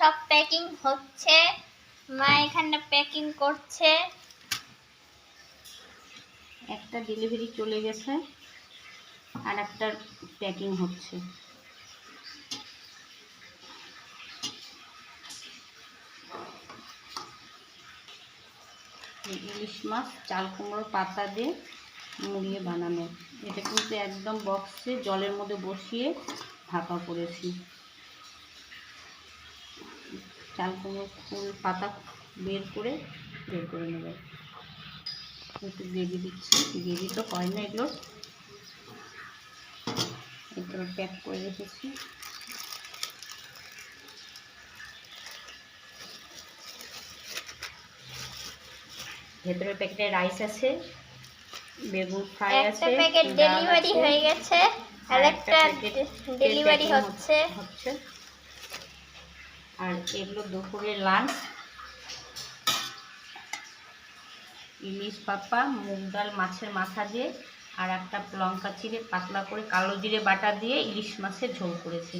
সব প্যাকিং হচ্ছে, মা এখানে প্যাকিং করছে। একটা ডেলিভারি চলে গেছে আর একটা প্যাকিং হচ্ছে। ইলিশ মাছ চাল কুমড়োর পাতা দিয়ে মুড়িয়ে বানানো। এটা কিন্তু একদম বক্সে জলের মধ্যে বসিয়ে ঢাকা করেছি। চাল কুমড়োর ফুল পাতা বের করে নেব। একটু গ্রেভি দিচ্ছি, গ্রেভি তো হয় না এগুলো। এগুলো প্যাক করে রেখেছি। ভেতরের প্যাকেটে রাইস আছে, বেগুন ফ্রাই আছে, একটা প্যাকেট ডেলিভারি হয়ে গেছে আর একটা ডেলিভারি হচ্ছে। আর এগুলো দুপুরের লাঞ্চ। ইলিশ পাপা, মুগ ডাল, মাছের মাথা দিয়ে আর একটা লঙ্কা চিড়ে পাতলা করে কালো জিরে বাটা দিয়ে ইলিশ মাছের ঝোল করেছি।